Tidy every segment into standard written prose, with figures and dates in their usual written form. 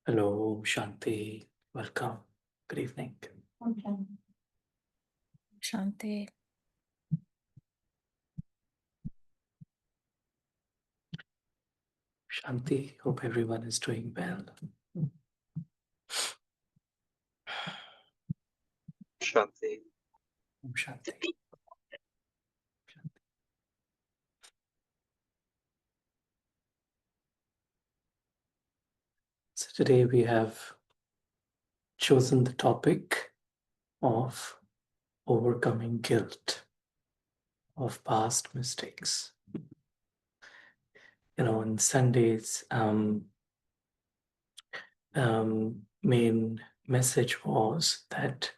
Hello, Shanti. Welcome. Good evening. Okay. Shanti. Shanti, hope everyone is doing well. Shanti. Shanti. So today we have chosen the topic of overcoming guilt of past mistakes. On Sundays, main message was that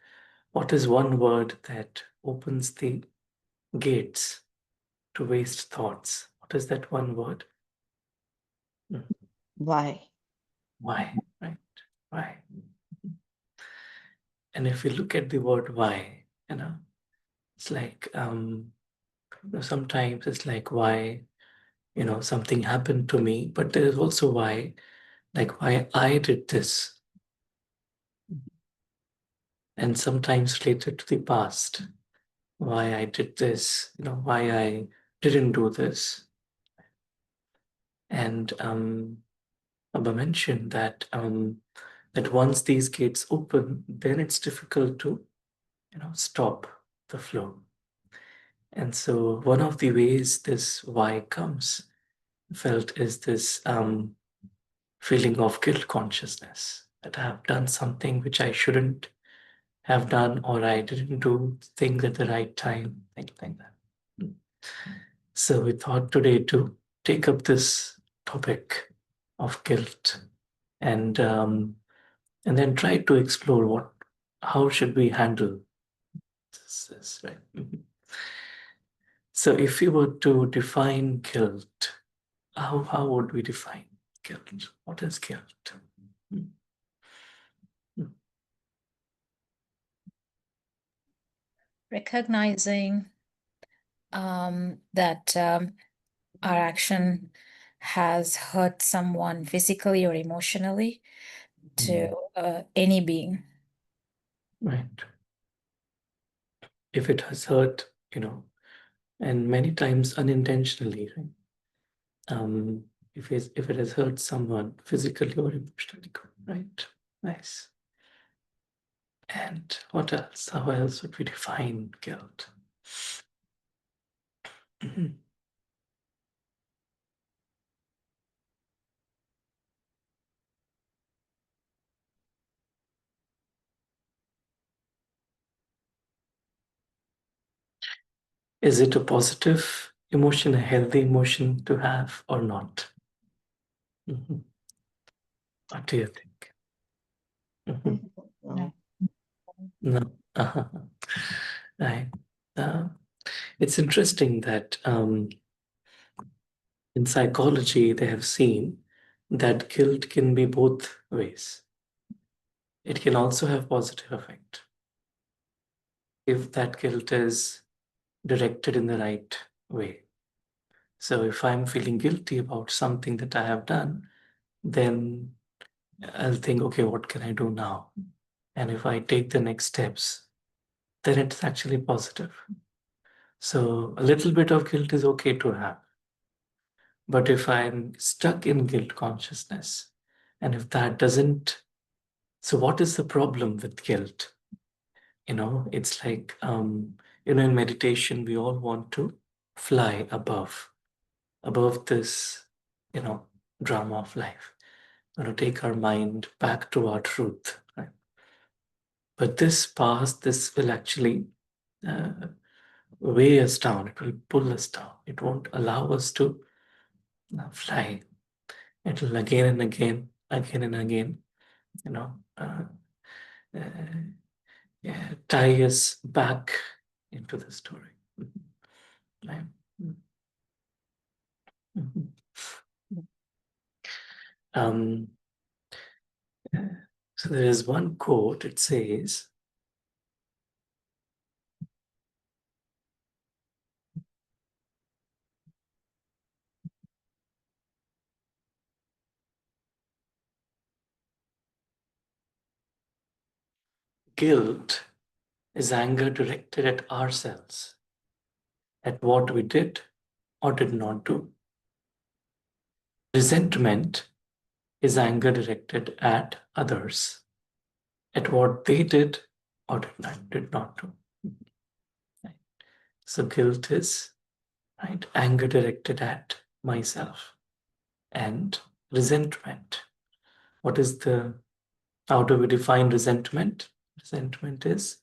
what is one word that opens the gates to waste thoughts? What is that one word? Why? Why, right? Why? And if we look at the word why, it's like sometimes it's like why, something happened to me, but there is also why, like why I did this. And sometimes related to the past, why I did this, why I didn't do this. And Abba mentioned that that once these gates open, then it's difficult to, stop the flow. And so one of the ways this why comes felt is this feeling of guilt consciousness that I have done something which I shouldn't have done, or I didn't do things at the right time, things like that. So we thought today to take up this topic of guilt and then try to explore how should we handle this, right? So if we were to define guilt, how would we define guilt? What is guilt? Recognizing that our action has hurt someone physically or emotionally to any being. Right. If it has hurt, and many times unintentionally, right? If it has hurt someone physically or emotionally, right? Nice. And what else? How else would we define guilt? Is it a positive emotion, a healthy emotion to have, or not? What do you think? No. No. Right. It's interesting that in psychology, they have seen that guilt can be both ways. It can also have positive effect if that guilt is directed in the right way. So if I'm feeling guilty about something that I have done, then I'll think, okay, what can I do now? And if I take the next steps, then it's actually positive. So a little bit of guilt is okay to have. But if I'm stuck in guilt consciousness, and if that doesn't, so what is the problem with guilt? It's like, in meditation, we all want to fly above this, drama of life. Take our mind back to our truth, right? But this past, this will actually weigh us down. It will pull us down. It won't allow us to fly. It will again and again, tie us back into the story. Right? So there is one quote, it says, guilt is anger directed at ourselves, at what we did or did not do. Resentment is anger directed at others, at what they did or did not do. Right? So guilt is anger directed at myself. And resentment. How do we define resentment? Resentment is,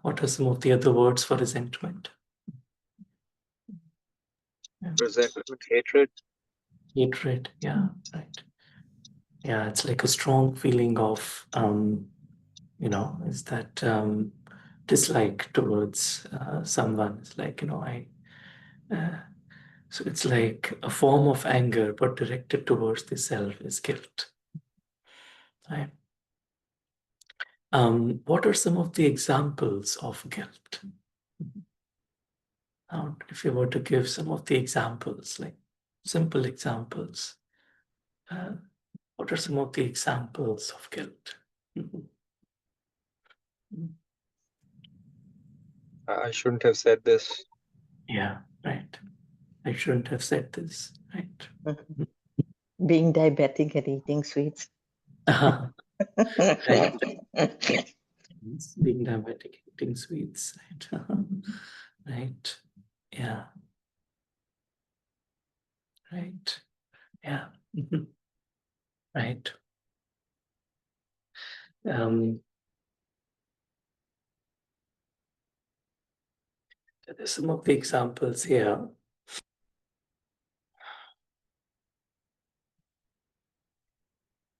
what are some of the other words for resentment? Resentment, hatred. Hatred, yeah, right. Yeah, it's like a strong feeling of, is that dislike towards someone. It's like, so it's like a form of anger, but directed towards the self is guilt. Right? What are some of the examples of guilt? If you were to give some of the examples, like simple examples, what are some of the examples of guilt? I shouldn't have said this. Yeah, right. I shouldn't have said this, right? Being diabetic and eating sweets. Right. Being diabetic, eating sweets, right? Right. Yeah. Right. Yeah. Right. There's some of the examples here.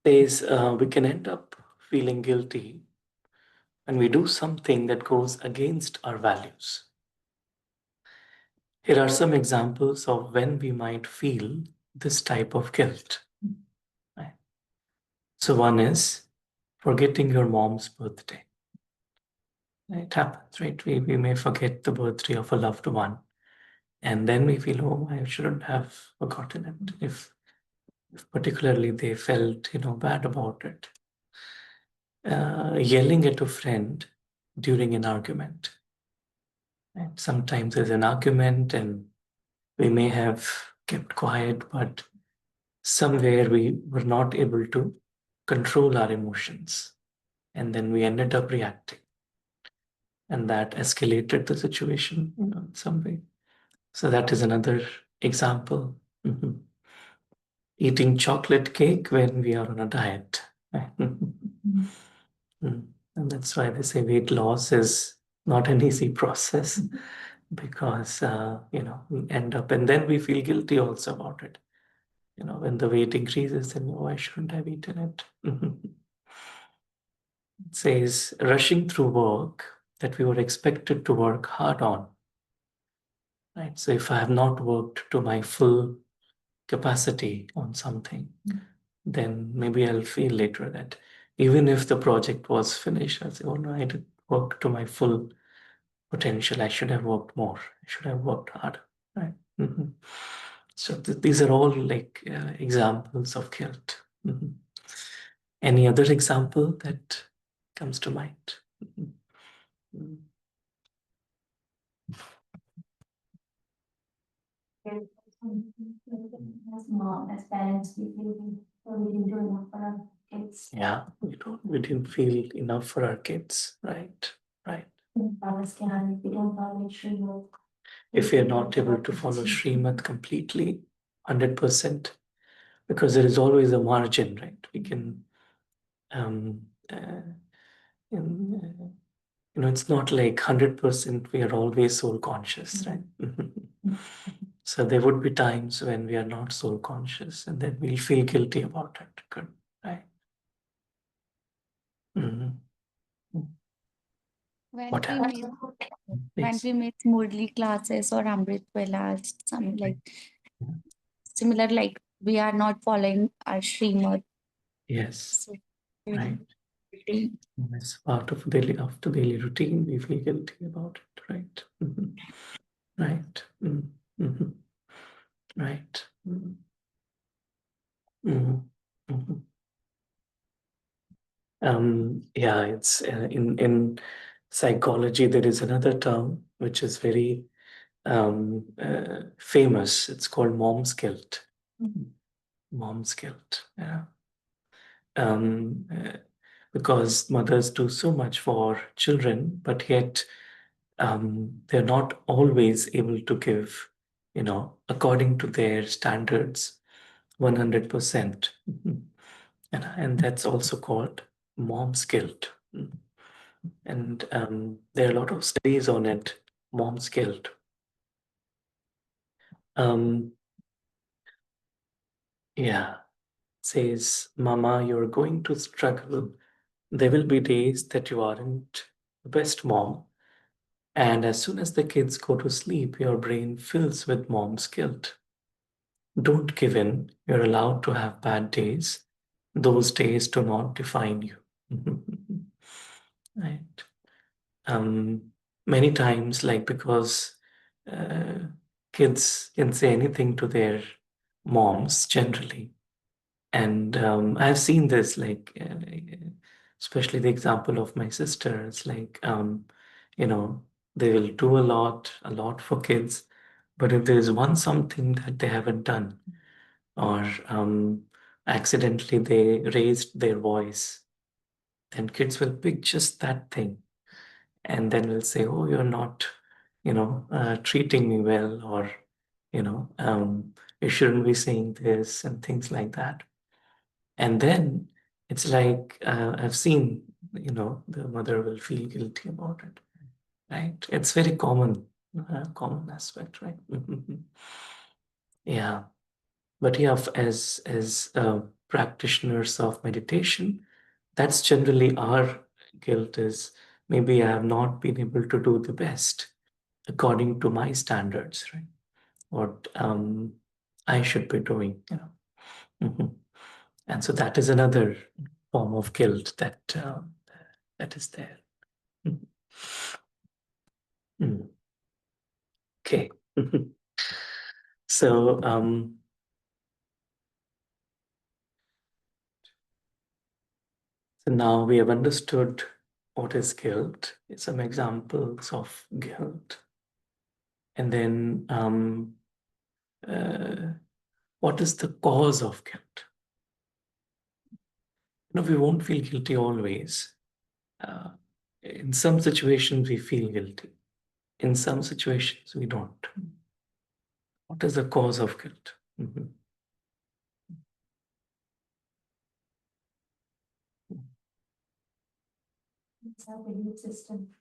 Says we can end up feeling guilty when we do something that goes against our values. Here are some examples of when we might feel this type of guilt. Right? So one is forgetting your mom's birthday. It happens, right? We may forget the birthday of a loved one, and then we feel, oh, I shouldn't have forgotten it. If particularly they felt, bad about it. Yelling at a friend during an argument. And sometimes there's an argument and we may have kept quiet, but somewhere we were not able to control our emotions. And then we ended up reacting. And that escalated the situation in some way. So that is another example. Eating chocolate cake when we are on a diet. And that's why they say weight loss is not an easy process because, we end up, and then we feel guilty also about it. When the weight increases, then, oh, I shouldn't have eaten it. It says rushing through work that we were expected to work hard on. Right? So if I have not worked to my full capacity on something, then maybe I'll feel later that even if the project was finished, I'll say, oh no, I didn't work to my full potential. I should have worked more. I should have worked harder. Right? So these are all like examples of guilt. Any other example that comes to mind? As mom, as parents, we didn't do enough for our kids. Yeah, we didn't feel enough for our kids, right? Right. We don't follow Srimad. If we are not able to follow Srimad completely, 100%, because there is always a margin, right? We can, it's not like 100% we are always soul conscious, right? So there would be times when we are not soul conscious and then we'll feel guilty about it. Good, right? When What we happened? when we miss Murli classes or Amrit Velas, some like similar, like we are not following our Srimad. Yes, So, right. routine. As part of the daily routine, we feel guilty about it, right? Right. Right. Yeah, it's in psychology there is another term which is very famous. It's called mom's guilt. Mom's guilt. Yeah. Um, uh, because mothers do so much for children, but yet they're not always able to give, according to their standards, 100%. And that's also called mom's guilt. And there are a lot of studies on it, mom's guilt. Yeah, says, Mama, you're going to struggle. There will be days that you aren't the best mom. And as soon as the kids go to sleep, your brain fills with mom's guilt. Don't give in. You're allowed to have bad days. Those days do not define you. Right. Many times, like, because kids can say anything to their moms generally. And I've seen this, like, especially the example of my sister. It's like, they will do a lot for kids. But if there is one something that they haven't done, or accidentally they raised their voice, then kids will pick just that thing and then will say, oh, you're not, treating me well, or, you shouldn't be saying this, and things like that. And then it's like, I've seen, the mother will feel guilty about it, right? It's very common aspect, right? Yeah. But yeah, as practitioners of meditation, that's generally our guilt is, maybe I have not been able to do the best according to my standards, right? What I should be doing, Mhm. And so that is another form of guilt that is there. Mhm. Mm. Okay. So so now we have understood what is guilt, some examples of guilt, and then what is the cause of guilt? We won't feel guilty always. In some situations, we feel guilty. In some situations, we don't. What is the cause of guilt? Mhm. It's our belief system.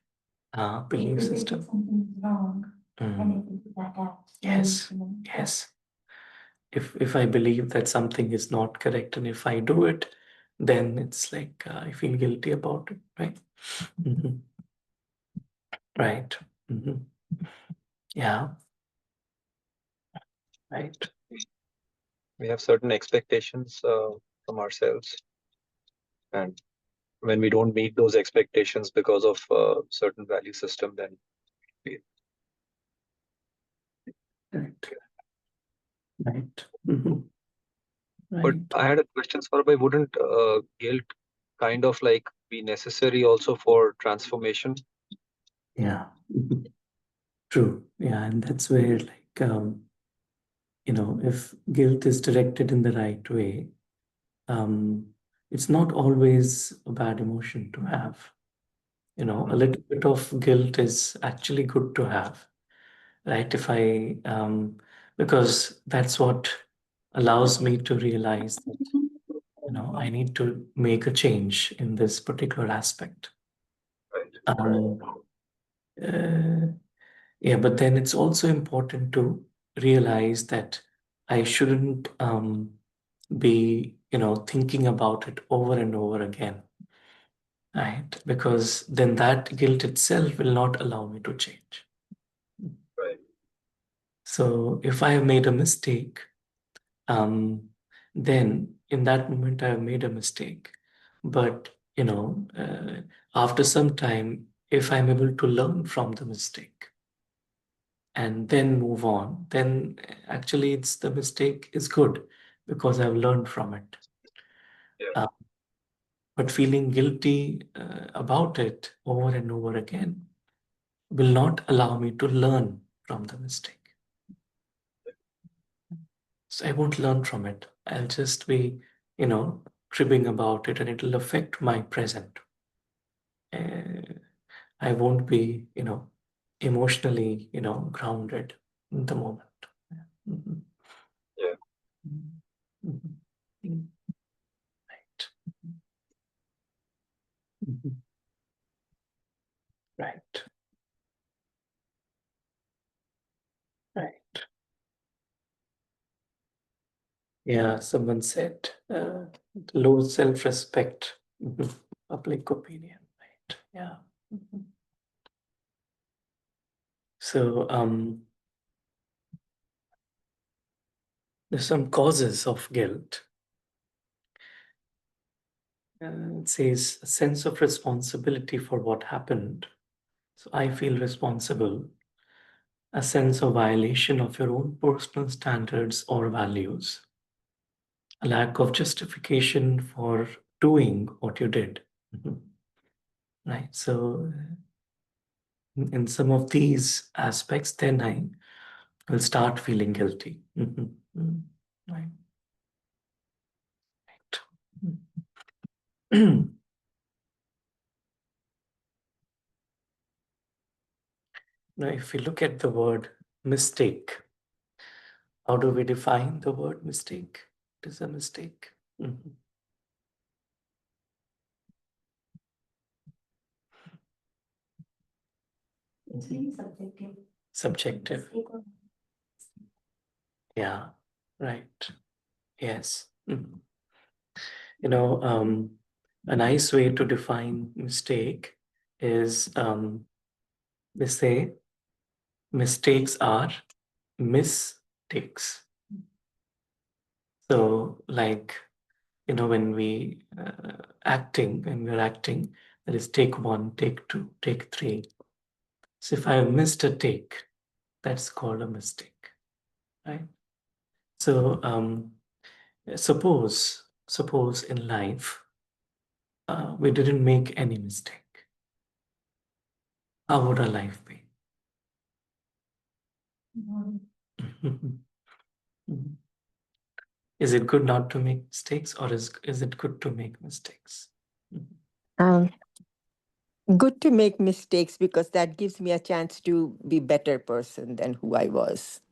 Belief If we think system. something is wrong, Mm. and if we do that act. Yes, yes. If I believe that something is not correct, and if I do it, then it's like I feel guilty about it, right? Mhm. Right. Mhm. Yeah. Right. We have certain expectations from ourselves, and when we don't meet those expectations because of certain value system, then Right. Right. Mhm. But Right. I had a question, Saurabh. Wouldn't guilt kind of like be necessary also for transformation? Yeah. Mhm. True. Yeah, and that's where, like, if guilt is directed in the right way, um, it's not always a bad emotion to have. A little bit of guilt is actually good to have, right? Because that's what allows me to realize that, I need to make a change in this particular aspect. Um, yeah, but then it's also important to realize that I shouldn't be, thinking about it over and over again, right? Because then that guilt itself will not allow me to change. Right. So if I have made a mistake, then in that moment I have made a mistake. But after some time, if I'm able to learn from the mistake and then move on, then actually the mistake is good because I've learned from it. Yeah. Uh, But feeling guilty about it over and over again will not allow me to learn from the mistake. So I won't learn from it. I'll just be, cribbing about it, and it'll affect my present. I won't be, emotionally, grounded in the moment. Mhm. Yeah. Mhm. Right. Mhm. Right. Right. Yeah, someone said low self-respect, public opinion, right? Yeah. Mhm. So there's some causes of guilt. It says a sense of responsibility for what happened. So I feel responsible. A sense of violation of your own personal standards or values. A lack of justification for doing what you did. Right. So in some of these aspects, then I will start feeling guilty. Right. Right. Now, if we look at the word mistake, how do we define the word mistake? What is a mistake? It's really subjective. Subjective. Mistake or- Yeah. Right. Yes. A nice way to define mistake is they say mistakes are mistakes. So, like, when we're acting, that is take 1, take 2, take 3. So if I have missed a take, that's called a mistake, right? So suppose in life we didn't make any mistake. How would our life be? Is it good not to make mistakes, or is it good to make mistakes? Good to make mistakes because that gives me a chance to be better person than who I was.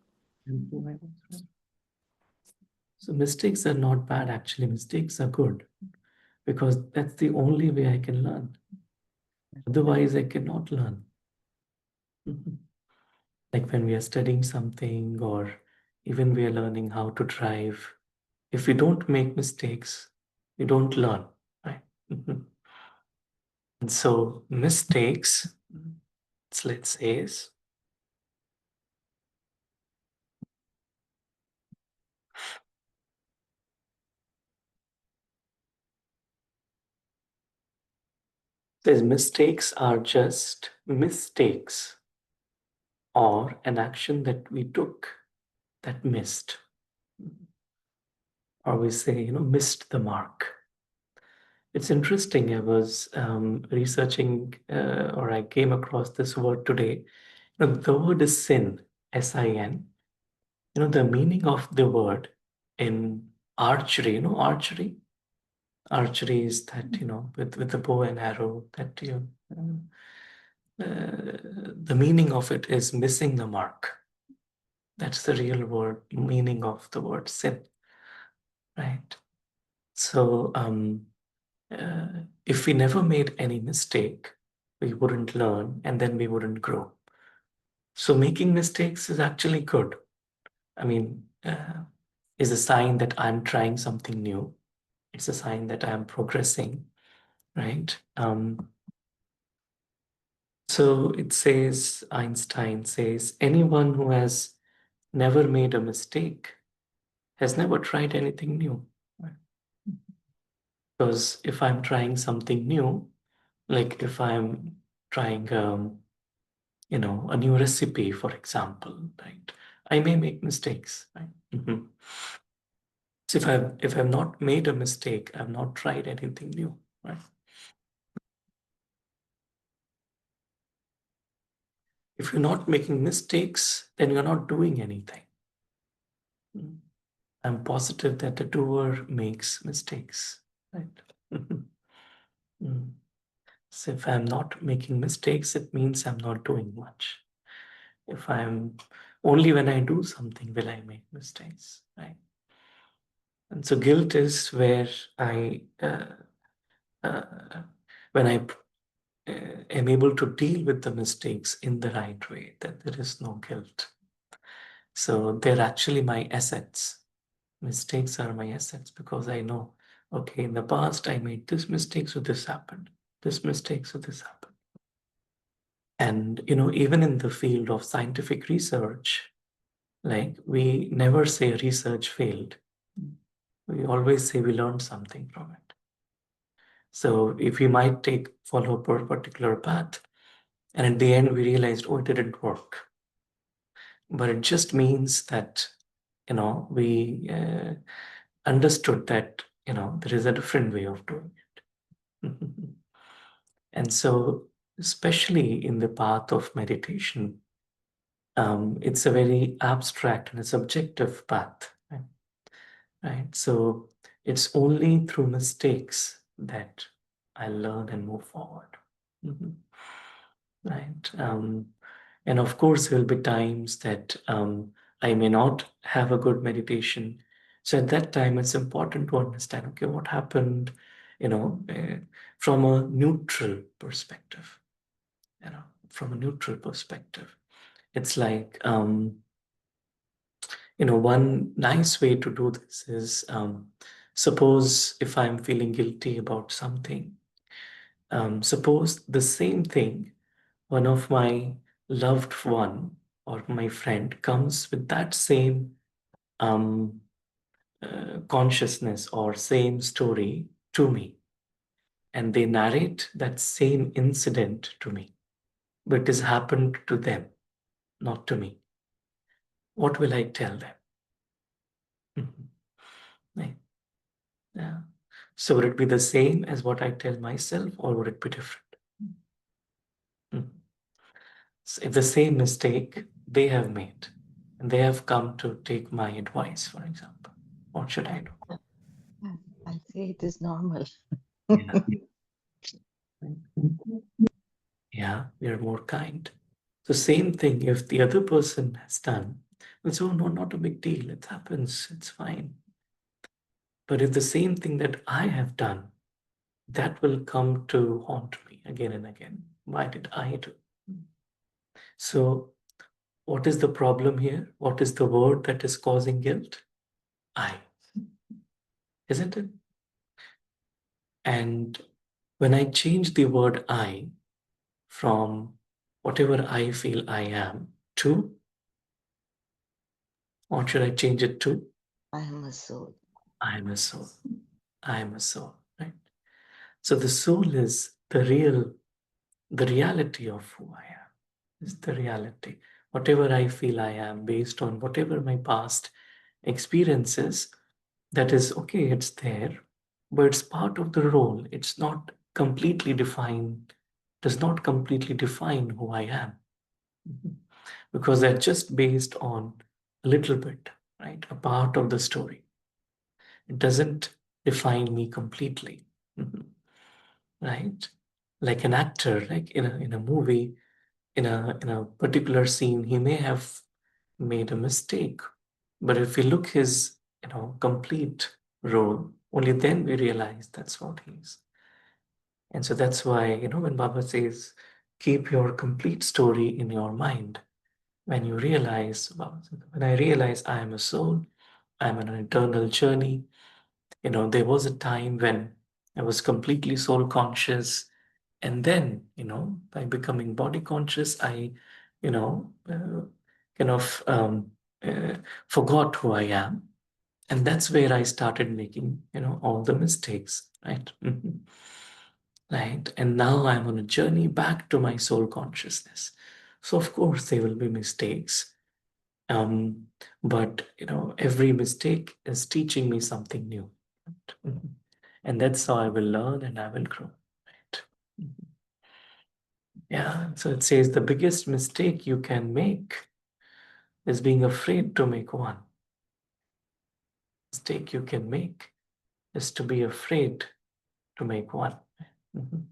So mistakes are not bad, actually. Mistakes are good because that's the only way I can learn. Otherwise, I cannot learn. Like when we are studying something, or even we are learning how to drive, if we don't make mistakes, we don't learn, right? And so mistakes, let's say, is says mistakes are just mistakes or an action that we took that missed. Or we say, missed the mark. It's interesting. I was researching, or I came across this word today. The word is sin, S-I-N. The meaning of the word in archery, archery? Archery is that, with the bow and arrow, that the meaning of it is missing the mark. That's the real word meaning of the word sin, right? So if we never made any mistake, we wouldn't learn, and then we wouldn't grow. So making mistakes is actually good. I mean, is a sign that I'm trying something new. It's a sign that I'm progressing, right? So it says, Einstein says, anyone who has never made a mistake has never tried anything new. Because if I'm trying something new, like if I'm trying, a new recipe, for example, right? I may make mistakes, right? So if I've not made a mistake, I've not tried anything new, right? If you're not making mistakes, then you're not doing anything. I'm positive that the doer makes mistakes, right? So if I'm not making mistakes, it means I'm not doing much. If I'm only when I do something will I make mistakes, right? And so guilt is where when I am able to deal with the mistakes in the right way, that there is no guilt. So they're actually my assets. Mistakes are my assets because I know, okay, in the past I made this mistake, so this happened. This mistake, so this happened. And even in the field of scientific research, like we never say research failed. We always say we learned something from it. So if we might follow a particular path, and at the end we realized, oh, it didn't work. But it just means that, we understood that, there is a different way of doing it. And so, especially in the path of meditation, it's a very abstract and a subjective path, right? So it's only through mistakes that I learn and move forward, right? And of course, there will be times that I may not have a good meditation. So at that time, it's important to understand, okay, what happened, from a neutral perspective, from a neutral perspective. It's like, one nice way to do this is, suppose if I'm feeling guilty about something, suppose the same thing, one of my loved one or my friend comes with that same consciousness or same story to me, and they narrate that same incident to me, but it has happened to them, not to me. What will I tell them? Right. Yeah. So would it be the same as what I tell myself, or would it be different? So if the same mistake they have made, and they have come to take my advice, for example, what should I do? I'll say it is normal. Yeah. Yeah, we are more kind. So same thing, if the other person has done, it's, oh no, not a big deal, it happens, it's fine. But if the same thing that I have done, that will come to haunt me again and again. Why did I do? So what is the problem here? What is the word that is causing guilt? I. Isn't it? And when I change the word I from whatever I feel I am to, what should I change it to? I am a soul. I am a soul. I am a soul, right? So the soul is the reality of who I am. Is the reality. Whatever I feel I am based on whatever my past experiences, that is okay, it's there, but it's part of the role. It's not completely defined, does not completely define who I am. Because they're just based on a little bit, right? A part of the story. It doesn't define me completely, right? Like an actor, like in a movie, in a particular scene, he may have made a mistake, but if we look his complete role, only then we realize that's what he is. And so that's why when Baba says, keep your complete story in your mind. When you realize, when I realize I am a soul, I'm on an eternal journey. There was a time when I was completely soul conscious, and then by becoming body conscious, I kind of forgot who I am, and that's where I started making all the mistakes, right? Right, and now I'm on a journey back to my soul consciousness. So of course there will be mistakes, but every mistake is teaching me something new. And that's how I will learn and I will grow. Right? Mhm. Yeah, so it says the biggest mistake you can make is being afraid to make one. Mistake you can make is to be afraid to make one. Mhm.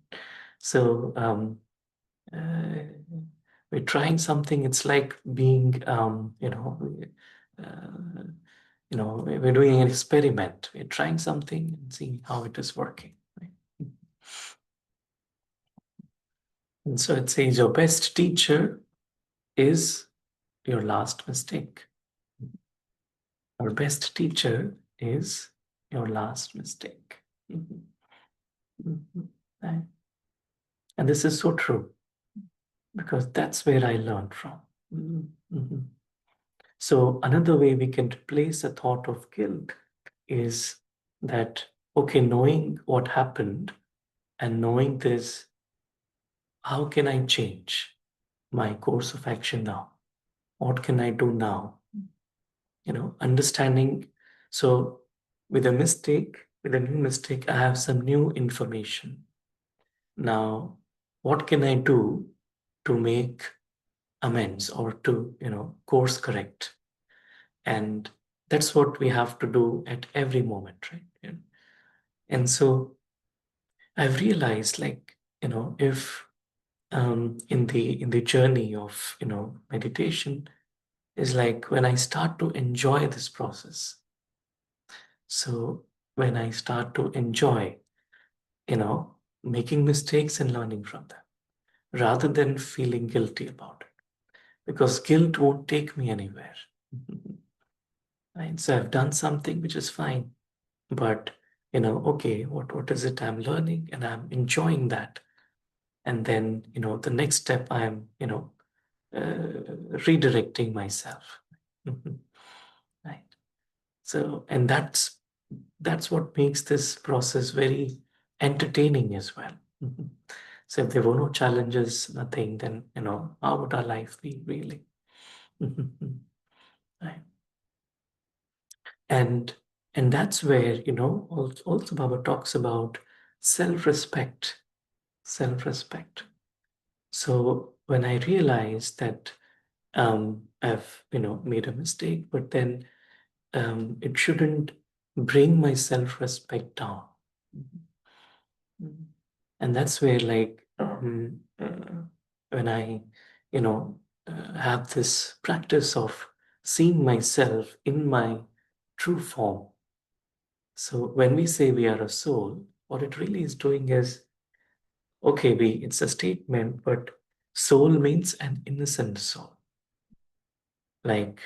So we're trying something. It's like being, we're doing an experiment. We're trying something and seeing how it is working. Right? And so it says your best teacher is your last mistake. Our best teacher is your last mistake. Mhm. Mhm. Right? And this is so true because that's where I learned from. Mhm. So another way we can replace a thought of guilt is that, okay, knowing what happened and knowing this, how can I change my course of action now? What can I do now? Understanding. So with a new mistake, I have some new information. Now, what can I do to make amends or to, course correct? And that's what we have to do at every moment, right? And so I've realized, like, if in the journey of meditation, is like when I start to enjoy this process. So when I start to enjoy, making mistakes and learning from them, rather than feeling guilty about it, because guilt won't take me anywhere. Right? So I've done something which is fine, but okay, what is it I'm learning, and I'm enjoying that, and then the next step I'm redirecting myself. Right. So, and that's what makes this process very entertaining as well. So if there were no challenges, nothing, then how would our life be really? Right. And that's where also Baba talks about self-respect. Self-respect. So when I realized that I've made a mistake, but then it shouldn't bring my self-respect down. And that's where, like, when I have this practice of seeing myself in my true form. So when we say we are a soul, what it really is doing is, okay, it's a statement, but soul means an innocent soul. Like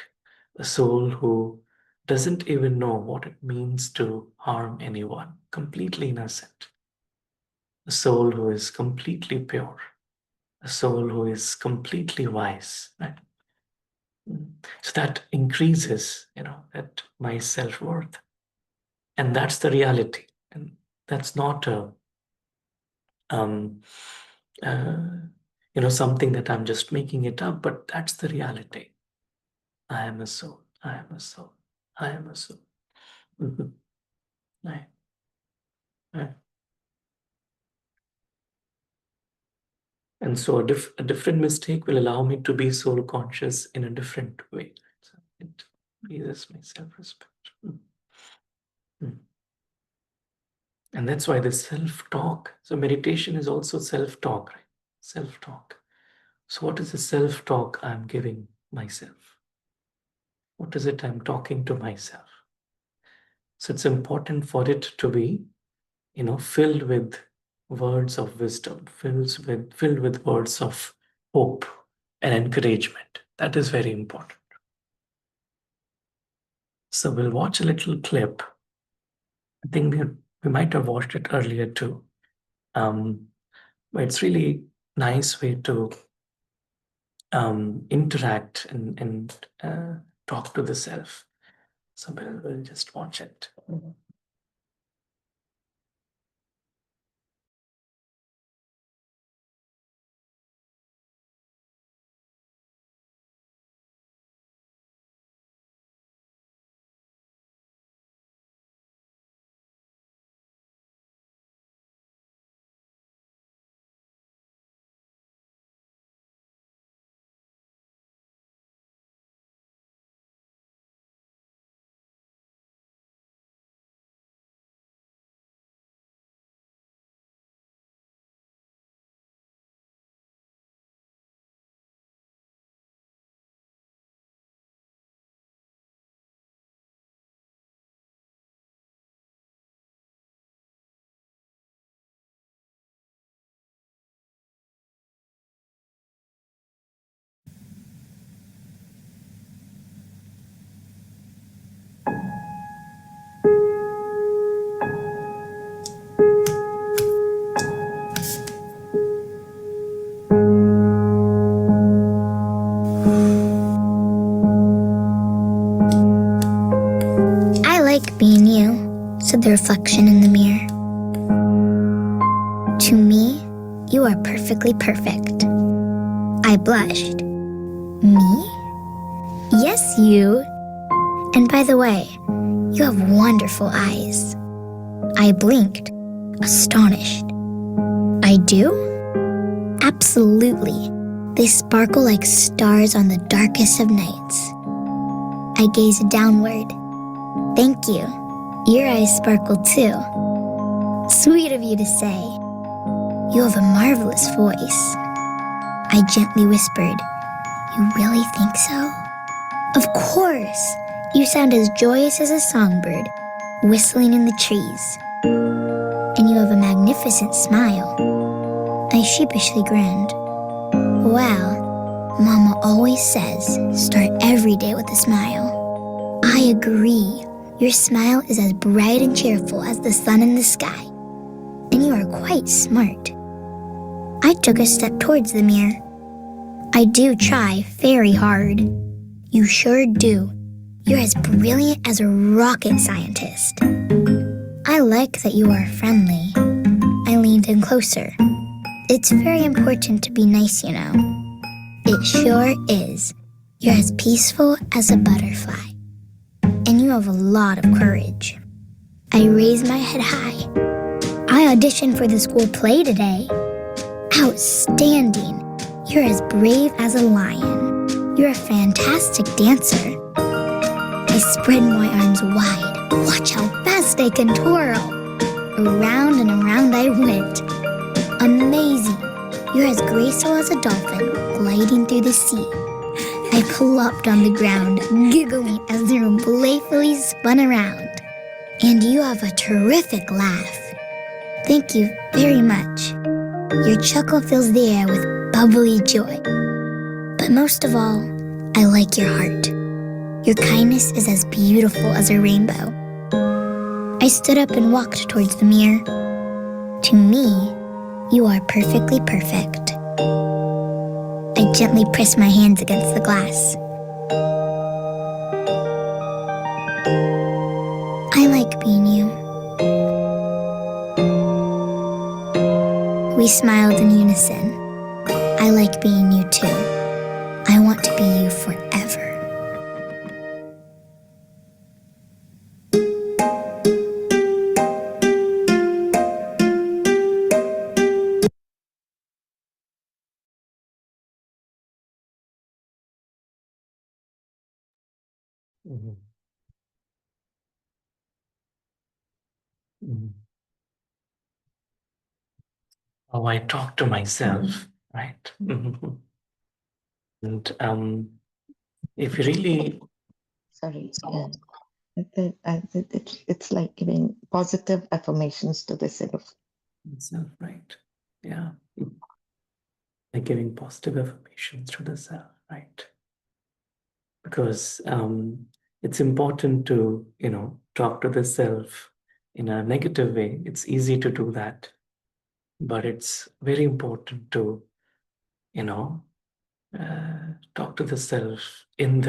a soul who doesn't even know what it means to harm anyone, completely innocent. A soul who is completely pure, a soul who is completely wise. Right? So that increases, that my self-worth. And that's the reality. And that's not um, something that I'm just making it up, but that's the reality. I am a soul. I am a soul. I am a soul. Mhm. Right. Right. And so a different mistake will allow me to be soul conscious in a different way. So it raises my self-respect. And that's why the self-talk. So meditation is also self-talk, right? Self-talk. So what is the self-talk I'm giving myself? What is it I'm talking to myself? So it's important for it to be, filled with words of wisdom, filled with words of hope and encouragement. That is very important. So we'll watch a little clip. I think we might have watched it earlier too. But it's really nice way to interact and talk to the self. So we'll just watch it. said the reflection in the mirror. To me, you are perfectly perfect. I blushed. Me? Yes, you. And by the way, you have wonderful eyes. I blinked, astonished. I do? Absolutely. They sparkle like stars on the darkest of nights. I gazed downward. Thank you. Your eyes sparkle too. Sweet of you to say. You have a marvelous voice. I gently whispered, You really think so? Of course. You sound as joyous as a songbird, whistling in the trees. And you have a magnificent smile. I sheepishly grinned. Well, Mama always says, start every day with a smile. I agree. Your smile is as bright and cheerful as the sun in the sky. And you are quite smart. I took a step towards the mirror. I do try very hard. You sure do. You're as brilliant as a rocket scientist. I like that you are friendly. I leaned in closer. It's very important to be nice, you know. It sure is. You're as peaceful as a butterfly. And you have a lot of courage. I raised my head high. I auditioned for the school play today. Outstanding. You're as brave as a lion. You're a fantastic dancer. I spread my arms wide. Watch how fast I can twirl. Around and around I went. Amazing. You're as graceful as a dolphin gliding through the sea. I plopped on the ground, giggling as the room playfully spun around. And you have a terrific laugh. Thank you very much. Your chuckle fills the air with bubbly joy. But most of all, I like your heart. Your kindness is as beautiful as a rainbow. I stood up and walked towards the mirror. To me, you are perfectly perfect. I gently pressed my hands against the glass. I like being you. We smiled in unison. I like being you too. I want to be you forever. Mhm. Mhm. How I talk to myself, right? Mhm. And if you really, Sorry. It's like giving positive affirmations to the self. self, right? Yeah. Like giving positive affirmations to the self, right? Because it's important to, talk to the self in a negative way. It's easy to do that, but it's very important to, talk to the self in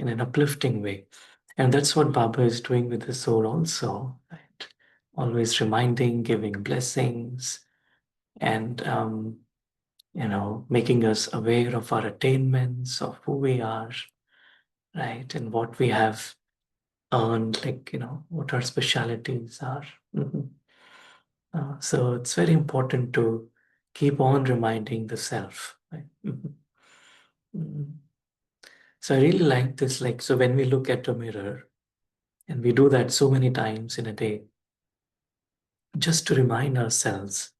an uplifting way. And that's what Baba is doing with the soul also, right? Always reminding, giving blessings, and making us aware of our attainments, of who we are, right? And what we have earned, like, what our specialities are. Mhm. So it's very important to keep on reminding the self, right? Mhm. Mhm. So I really like this, like, so when we look at a mirror, and we do that so many times in a day, just to remind ourselves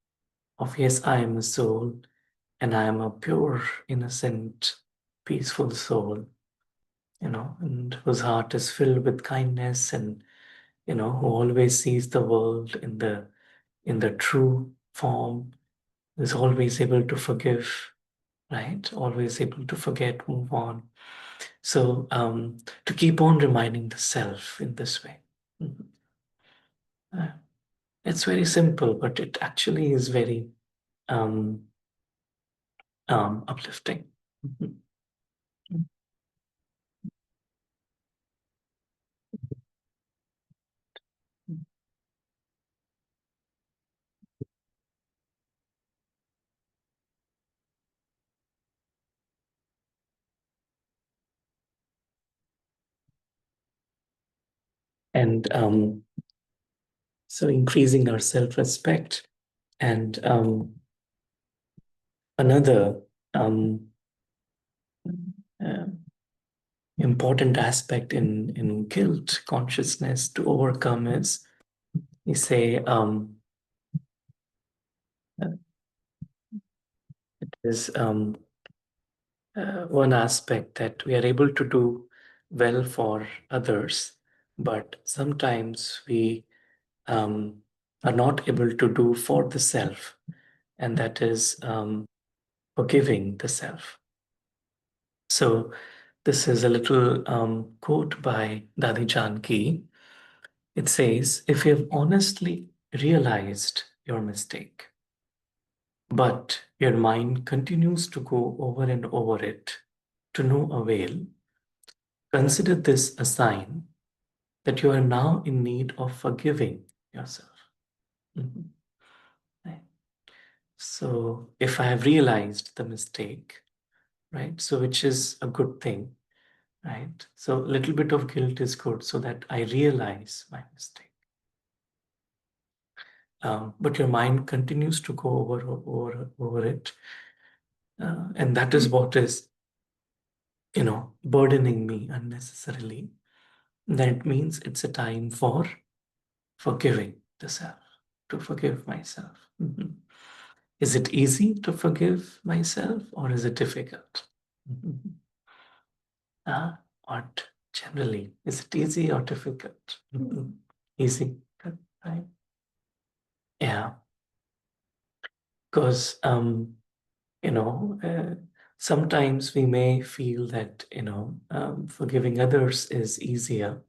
of, yes, I am a soul, and I am a pure, innocent, peaceful soul, and whose heart is filled with kindness, and who always sees the world in the true form, is always able to forgive, right? Always able to forget, move on. So to keep on reminding the self in this way. Mhm. It's very simple, but it actually is very um, uplifting. Mhm. And so increasing our self-respect. And another important aspect in guilt consciousness to overcome is, you say, it is one aspect that we are able to do well for others, but sometimes we are not able to do for the self, and that is forgiving the self. So this is a little quote by Dadi Janki. It says, if you have honestly realized your mistake, but your mind continues to go over and over it to no avail, consider this a sign that you are now in need of forgiving yourself. Mhm. Right. So if I have realized the mistake, right, so which is a good thing, right? So a little bit of guilt is good so that I realize my mistake. But your mind continues to go over it. And that is what is, burdening me unnecessarily. Then it means it's a time for forgiving the self, to forgive myself. Mhm. Is it easy to forgive myself or is it difficult? Mhm. What generally, is it easy or difficult? Mhm. Easy, good, right? Yeah, because sometimes we may feel that forgiving others is easier,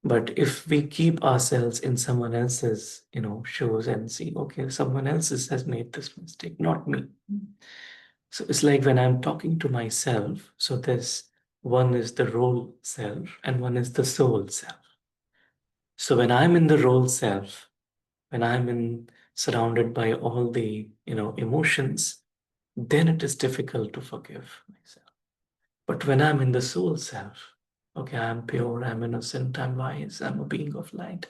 but if we keep ourselves in someone else's shoes and see, okay, someone else has made this mistake, not me. So it's like when I'm talking to myself, so there's one is the role self and one is the soul self. So when I'm in the role self, when I'm surrounded by all the emotions, then it is difficult to forgive myself. But when I'm in the soul self, okay, I'm pure, I'm innocent, I'm wise, I'm a being of light,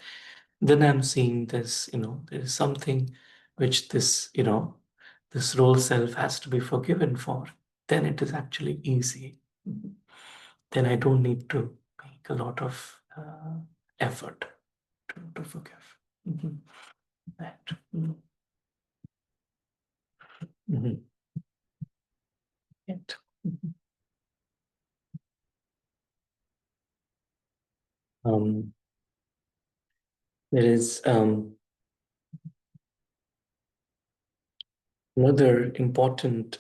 then I'm seeing this, there is something which this role self has to be forgiven for. Then it is actually easy. Then I don't need to make a lot of effort to forgive. Right. Mhm. Right. There is another important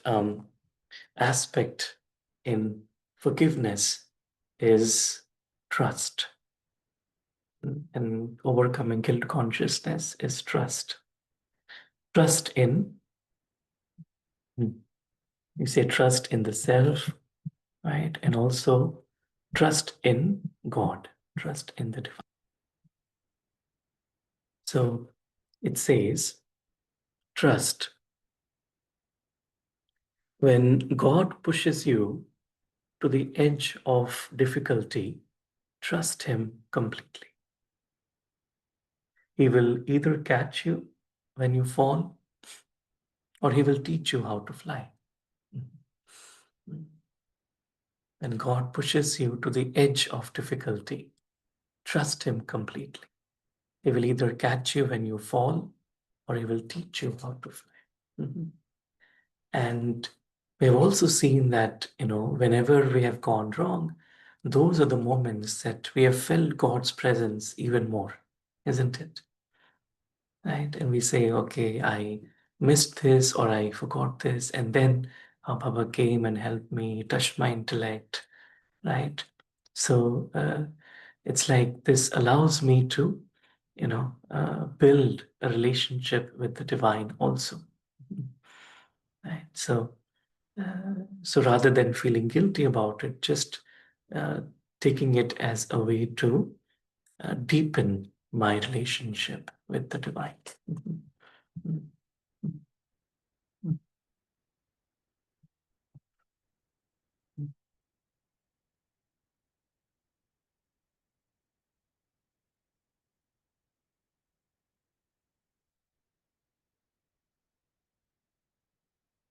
aspect in forgiveness is trust. And overcoming guilt consciousness is trust. Trust in, you say trust in the self, right? And also trust in God, trust in the divine. So it says, trust. When God pushes you to the edge of difficulty, trust Him completely. He will either catch you when you fall, or He will teach you how to fly. When God pushes you to the edge of difficulty, trust Him completely. He will either catch you when you fall, or He will teach you how to fly. And we have also seen that, whenever we have gone wrong, those are the moments that we have felt God's presence even more, isn't it? Right? And we say, okay, I missed this or I forgot this. And then Baba came and helped me, touched my intellect, right? So it's like this allows me to, build a relationship with the divine also. Right? So rather than feeling guilty about it, just taking it as a way to deepen my relationship with the divine.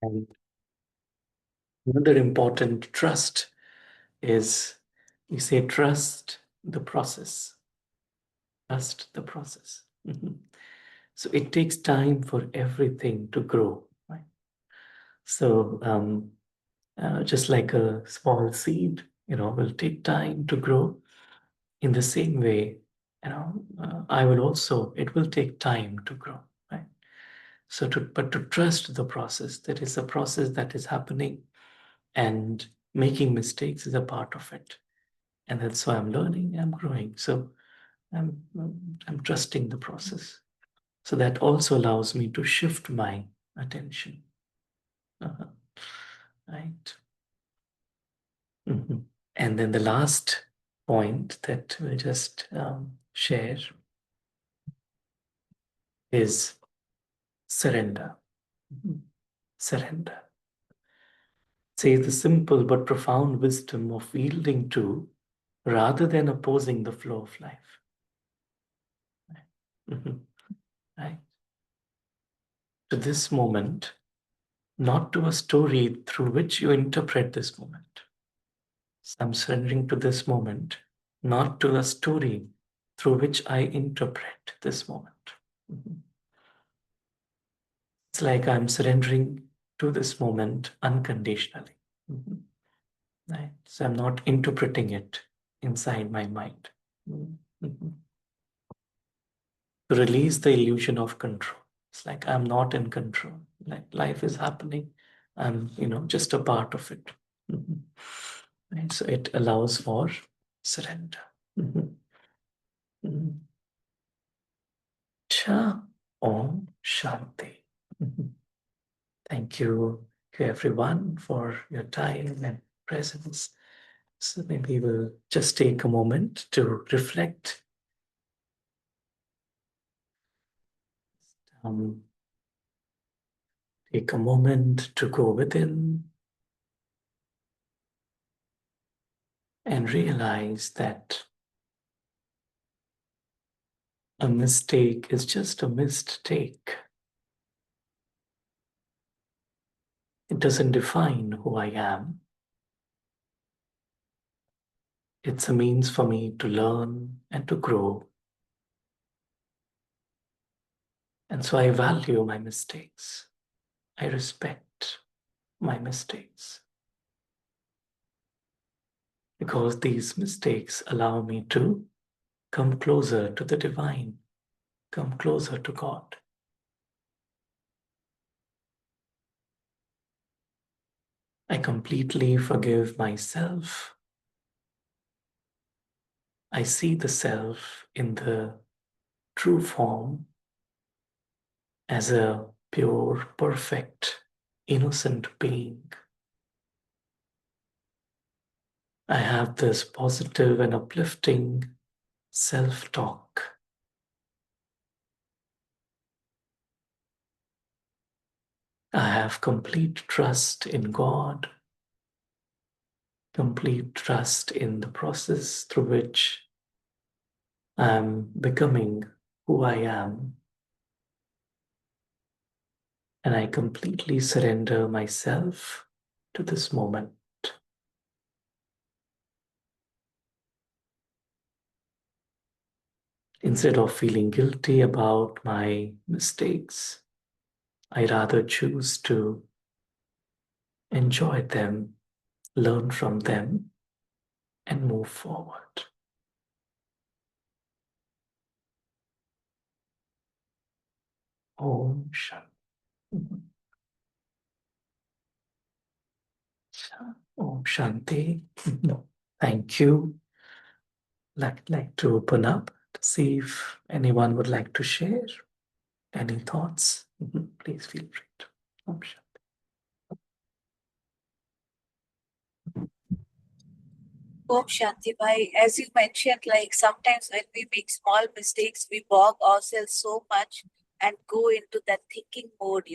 And another important trust is, we say, trust the process. Trust the process. So it takes time for everything to grow, right? So just like a small seed, will take time to grow. In the same way, it will take time to grow, right? So but to trust the process, there is a process that is happening, and making mistakes is a part of it. And that's why I'm learning, I'm growing. So I'm trusting the process. So that also allows me to shift my attention. Right. And then the last point that we'll just share is surrender. Surrender. Say the simple but profound wisdom of yielding to rather than opposing the flow of life. Right? To this moment, not to a story through which you interpret this moment. So I'm surrendering to this moment, not to a story through which I interpret this moment. It's like I'm surrendering to this moment unconditionally. Right? So I'm not interpreting it inside my mind. To release the illusion of control. It's like I'm not in control. Like life is happening. I'm, just a part of it. Right? So it allows for surrender. Cha Om Shanti. Thank you to everyone for your time and presence. So maybe we'll just take a moment to reflect. Take a moment to go within and realize that a mistake is just a mistake. It doesn't define who I am. It's a means for me to learn and to grow. And so I value my mistakes. I respect my mistakes. Because these mistakes allow me to come closer to the divine, come closer to God. I completely forgive myself. I see the self in the true form as a pure, perfect, innocent being. I have this positive and uplifting self-talk. I have complete trust in God, complete trust in the process through which I am becoming who I am. And I completely surrender myself to this moment. Instead of feeling guilty about my mistakes, I rather choose to enjoy them, learn from them, and move forward. Om Shanti. Om Shanti. Thank you. Like to open up to see if anyone would like to share any thoughts. Please feel free to. Om Shanti. Om Shanti Bhai, as you mentioned, like sometimes when we make small mistakes, we bog ourselves so much and go into that thinking mode,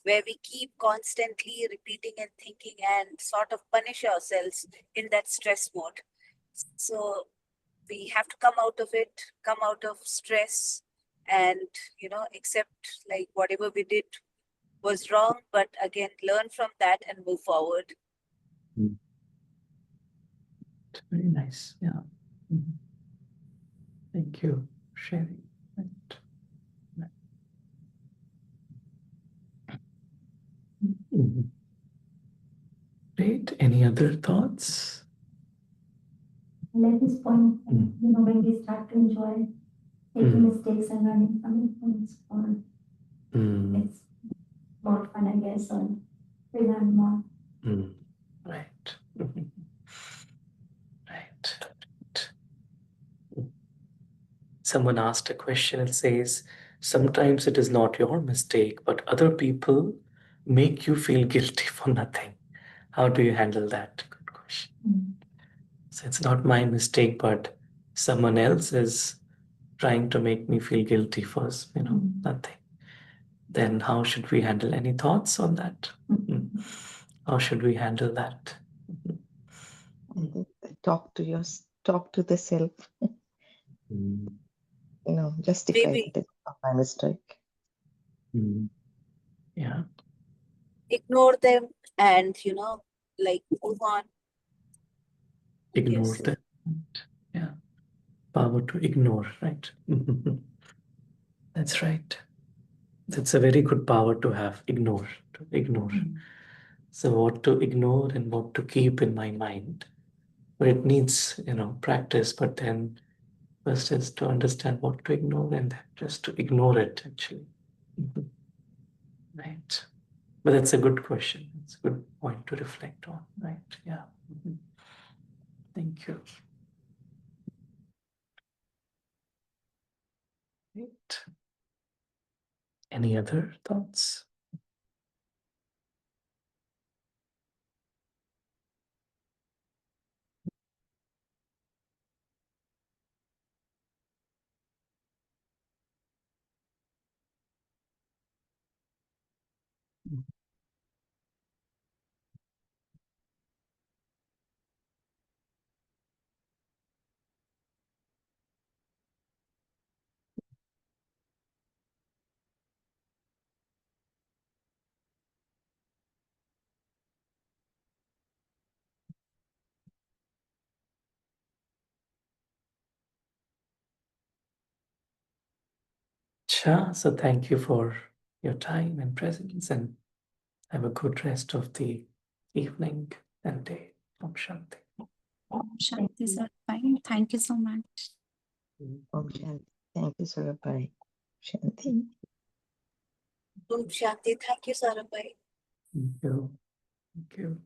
where we keep constantly repeating and thinking and sort of punish ourselves in that stress mode. So we have to come out of it, come out of stress and, accept like whatever we did was wrong, but again, learn from that and move forward. Very nice. Yeah. Mhm. Thank you for sharing. Right. Mhm. Great. Any other thoughts? And at this point, Mm. when we start to enjoy making Mm. mistakes and learning from it, then it's fun. Mm. It's more fun, I guess, or we learn more. Mm. Right. Mhm. Right. Someone asked a question. It says, sometimes it is not your mistake, but other people make you feel guilty for nothing. How do you handle that? Good question. Mm. So it's not my mistake, but someone else is trying to make me feel guilty for, nothing. Then how should we handle? Any thoughts on that? Mhm. How should we handle that? Mhm. I think talk to the self, Mm. justify Maybe that it's not my mistake. Mm. Yeah. ignore them and, like move on. Ignore Yes. that. Yeah. Power to ignore, right? That's right. That's a very good power to have. Ignore, to ignore. So what to ignore and what to keep in my mind. But it needs, practice. But then first is to understand what to ignore and then just to ignore it actually. Mhm. Right. But that's a good question. It's a good point to reflect on, right? Yeah. Mhm. Thank you. Right. Any other thoughts? Sure. So thank you for your time and presence and have a good rest of the evening and day. Om Shanti. Shanti Sarabhai. Thank you so much. Om Shanti. Thank you, Sarabhai. Shanti. Om Shanti. Thank you, Sarabhai. Thank you. Thank you.